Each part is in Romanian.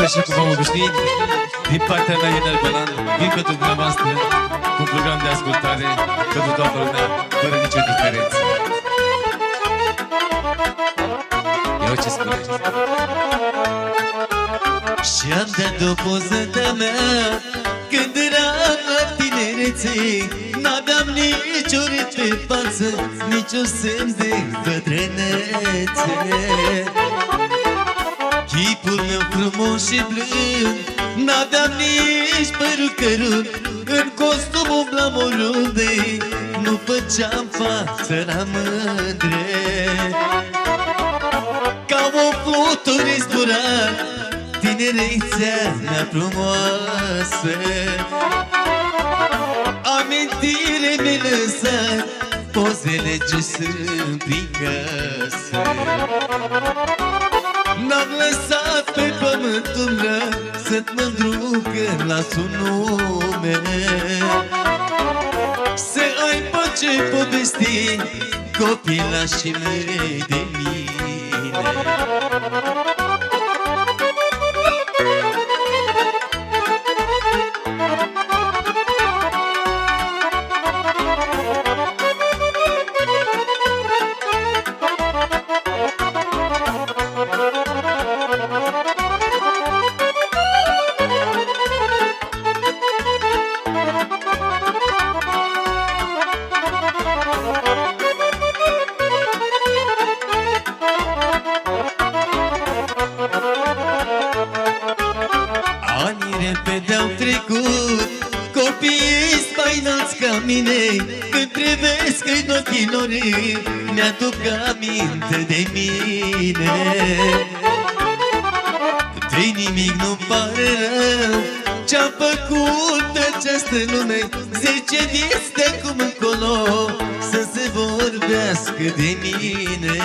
așa cum am obișnuit, din partea mea Ionel Bălan, vin pentru dumneavoastră cu un program de ascultare pentru toată lumea, fără nicio diferență. Ia ce spune. Și-am dat o poză de-a mea când eram la tinerețe, n-aveam nici o pe față, nici o semn de bătrânețe. Chipul meu frumos și blând, n-aveam nici părul cărunt, în costum umblam oriunde, nu făceam față la mândre. Ca o fluturi zburat tinerețea mea frumoasă, amintire mi-ai lăsat pozele ce sunt prin casă. N-am lăsat pe pământ umbră să-ți mândru că las un nume, să aibă ce povesti copilașii mei de mine. Repede-au trecut, copiii spainați ca mine, când privesc în ochii lor, mi-aduc aminte de mine. De nimic nu-mi pare rău ce-am făcut pe această lume, 10 vieți de acum încolo să se vorbească de mine.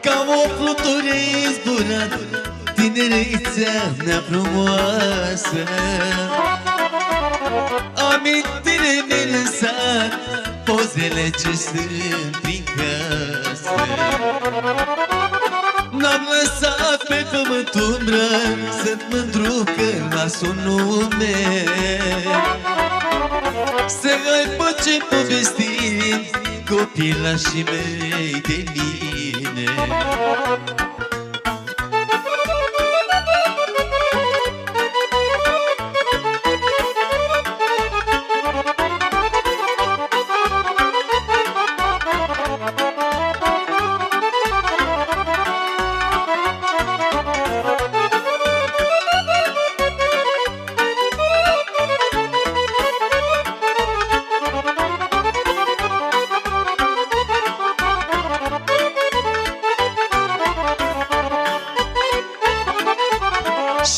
Ca o flutură zburat tinerețea mea frumoasă, amintire mi-ai lăsat pozele ce sunt prin casă. N-am lăsat pe pământ umbră să-ți mândru că las un nume, să aibă ce povesti copilașii mei de mine.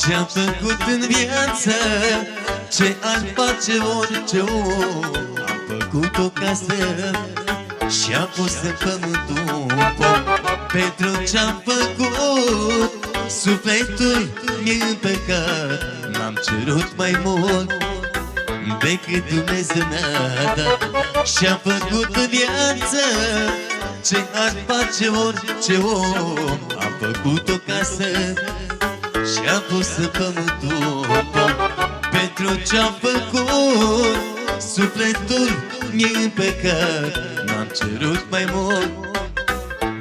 Și-am făcut în viață ce aș face orice om, am făcut o casă și-am pus în pământ un pom. Pentru ce-am făcut, sufletul mi-e împăcat, n-am cerut mai mult decât Dumnezeu mi-a dat. Și-am făcut în viață ce aș face orice om, am făcut o casă și-am pus în pământ un pom. Pentru ce-am făcut, sufletul mi-e împăcat, n-am cerut mai mult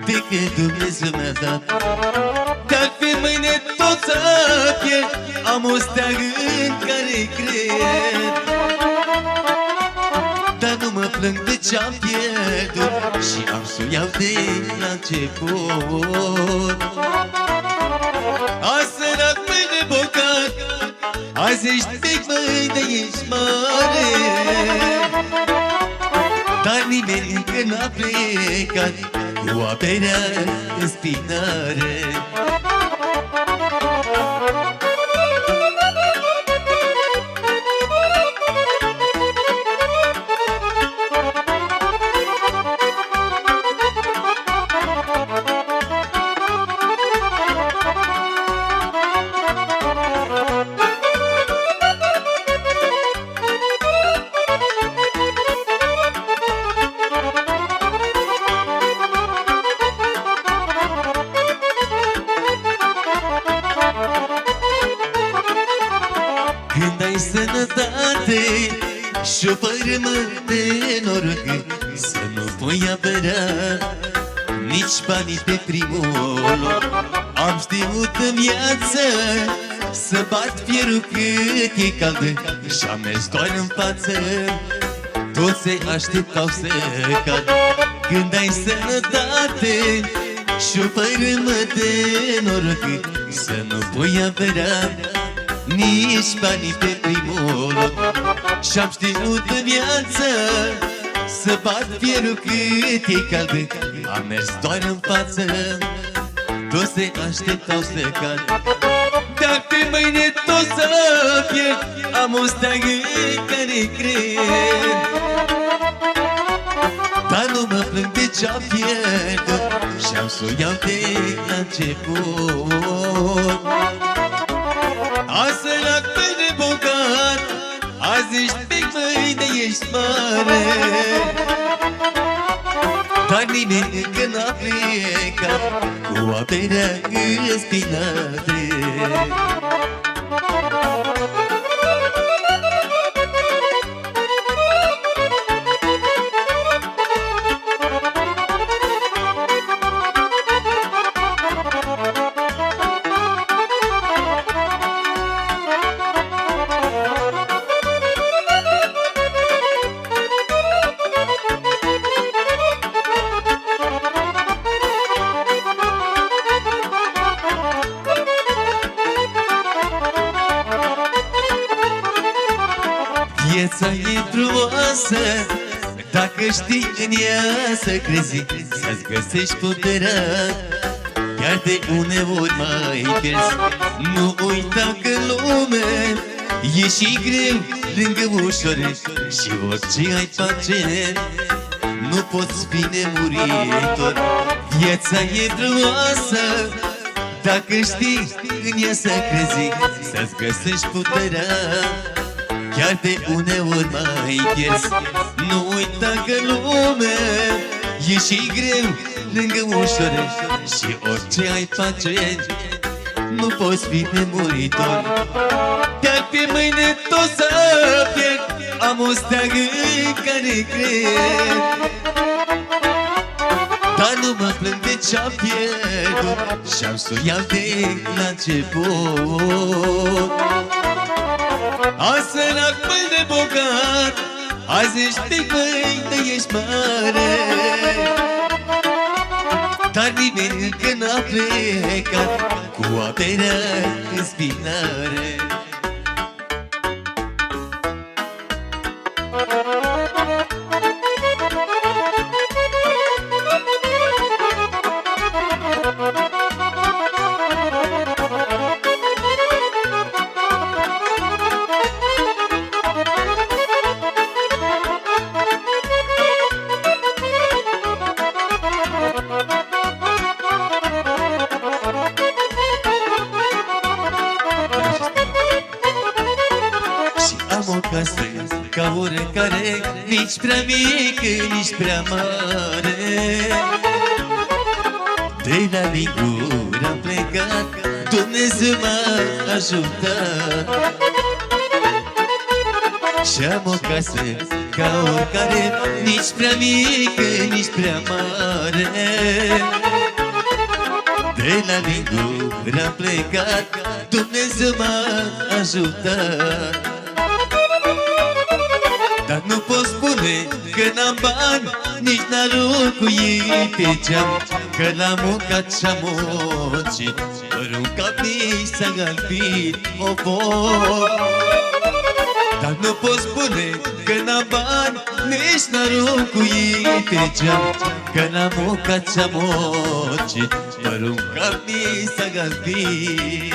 decât Dumnezeu mi-a dat. Dacă fi mâine tot să pierd, am o steag în care cred, dar nu mă plâng de ce-am pierdut și am să iau de la început. Azi sărat, mâine bogat, azi ești mic, mâine ești mare, dar nimeni încă n-a plecat cu averea în spinare. sănătate și o fărâmă de noroc, să nu pui apăra nici banii pe primul loc. Am știut în viață să bat fierul cât e caldă și am mers doar în față, toți se așteptau să cad. Când ai sănătate și o fărâmă de noroc, să nu pui apăra nici banii pe primul loc. Și-am știut în viață să bat fierul cât e caldă, am mers doar în față, toți se așteptau să cad. Dacă mâine tot să pierd, am o steagă care cred, dar nu mă plâng de ce-am pierdut și-am să o iau de la început. Azi sărac, mâine bogat, azi ești mic, mâine ești mare, dar nimeni încă n-a plecat cu averea în spinare. Viața e frumoasă dacă știi în ea să crezi, să-ți găsești puterea, chiar de uneori mai pierzi. Nu uita că în lume e și greu lângă ușor și orice ai face nu poți fi nemuritor. Viața e frumoasă dacă știi în ea să crezi, să-ți găsești puterea, chiar de uneori mai pierzi. Nu uita că în lume e și greu lângă ușor și orice ai face nu poți fi nemuritor. Chiar pe mâine tot să pierd, am o steagă care cred, dar nu mă plâng de ce-am pierdut și-am să o iau de la început. Azi sărac, mâine bogat, azi ești mic, mâine ești mare, dar nimeni încă n-a plecat cu averea în spinare. Am o casă ca oricare, nici prea mică, nici prea mare. De la Liguri am plecat, Dumnezeu m-a ajutat. Și-am o casă ca oricare, nici prea mică, nici prea mare. De la Liguri am plecat, Dumnezeu m-a ajutat. Dar nu pot spune că n-am bani, nici n-arunc cu ei pe geam, că la munca ce-am muncit, fără un cap nici s-a galbit o foc. Dar nu pot spune că n-am bani, nici n-arunc cu ei pe geam, că la munca ce-am muncit, fără un cap nici s-a galbit.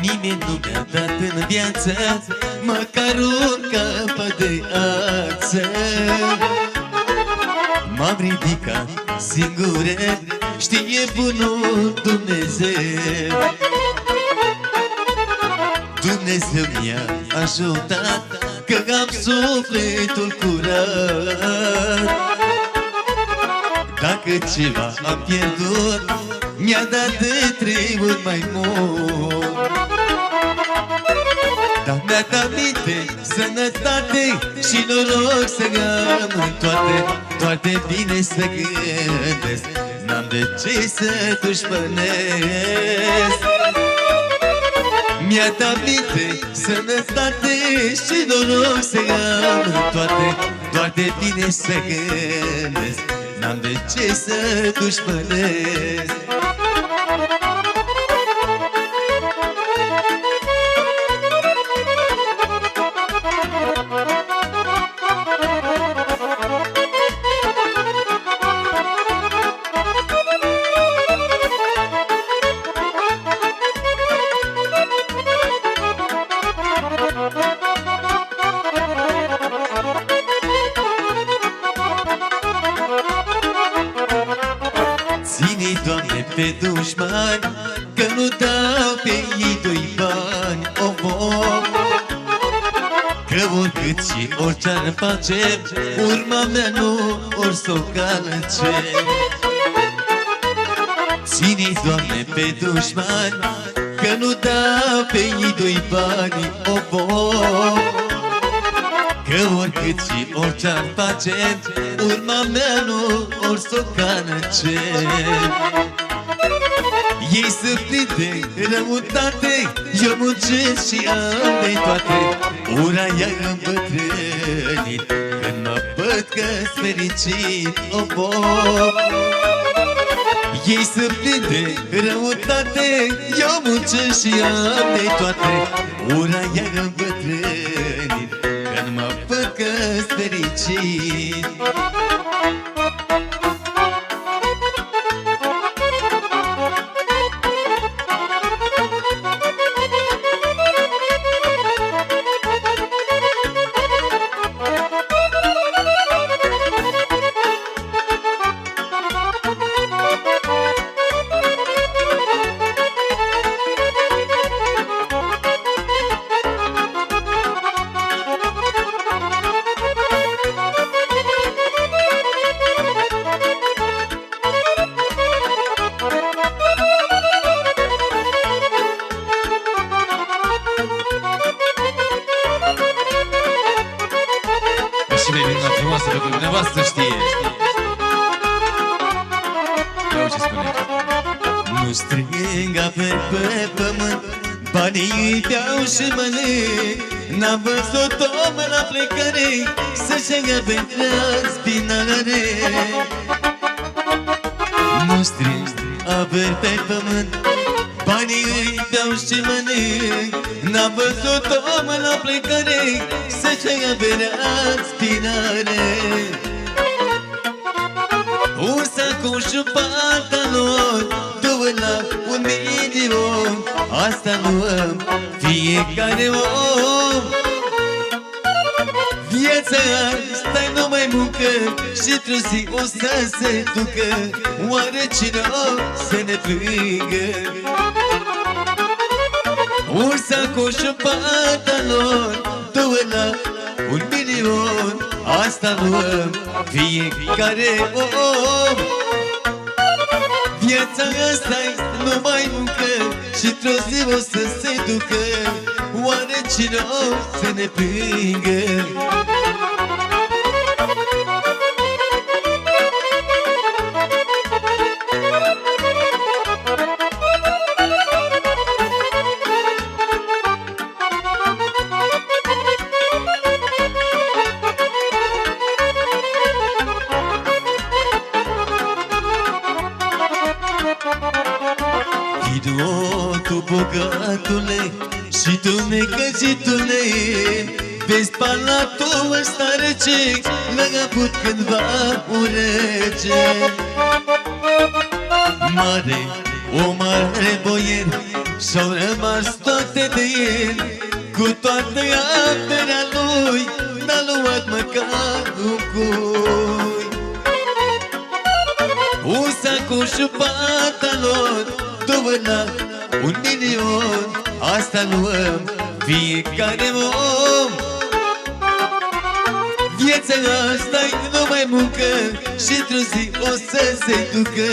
Nimeni nu mi-a dat în viață măcar un capăt de ață. M-am ridicat singure, știe bunul Dumnezeu. Dumnezeu mi-a ajutat, că am sufletul curat. Dacă ceva am pierdut, mi-a dat de 3 ori mai mult. Dar mi-a dat aminte, sănătate și noroc să am în toate, toate bine să gândesc. N-am de ce să dușmănesc. Mi-a dat aminte, sănătate și noroc să am în toate, toate bine să gândesc. N-am de ce să dușmănesc. Ține-i, Doamne, pe dușmani, că nu dau pe ei 2 bani, că oricât și orice-ar face, urma mea nu or s-o calce. Ține-i, Doamne, pe dușmani, că nu dau pe ei 2 bani, că oricât și orice-ar face, urma mea nu or s-o calce. Ei sunt plini de răutate, eu muncesc și am de toate. Ura i-a îmbătrânit, când mă văd că-s fericit, Ei sunt plini de răutate, eu muncesc și am de toate. Ura i-a îmbătrânit, când mă văd că-s fericit. Și minunat frumoasă pentru dumneavoastră știe. Ia uite ce spune. Nu strig averi pe pământ, banii îi beau și mănânc. N-am văzut om la plecare să-și ia pentru spinare. Nu strig averi pe pământ, banii îi beau și mănânc. N-am văzut om la plecare să-și ia pentru spinare. Un sacoș și pantalon, 2 la 1.000.000, asta nu am fiecare om. Viața asta-i numai muncă și într-o zi o să se ducă. Oare cine o să ne plângă? Un sacoș și pantalon, 2 la 1.000.000, asta nu am fiecare om. Viața asta-i numai muncă și într-o zi o să se ducă. Oare cine o să ne plângă? Tu bogatule și tu necăjitule, vezi palatul ăsta rece, l-a avut cândva un rege. Mare, o mare boier, și-au rămas toate de el, Cu toată averea lui n-a luat măcar un cui. Un sacoș pantalon, 2 lei, 1.000.000, asta luăm fiecare om. Viața asta-i numai muncă și într-o zi o să se ducă.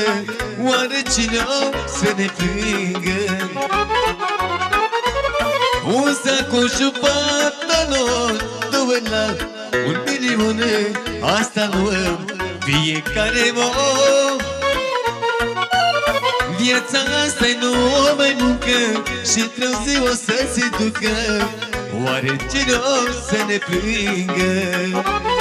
Oare cine o să ne plângă? Un sacoș pantalon, 2 lei, 1.000.000, asta luăm fiecare om. Viața asta-i numai muncă și într-o zi o să se ducă. Oare cine o să ne plângă?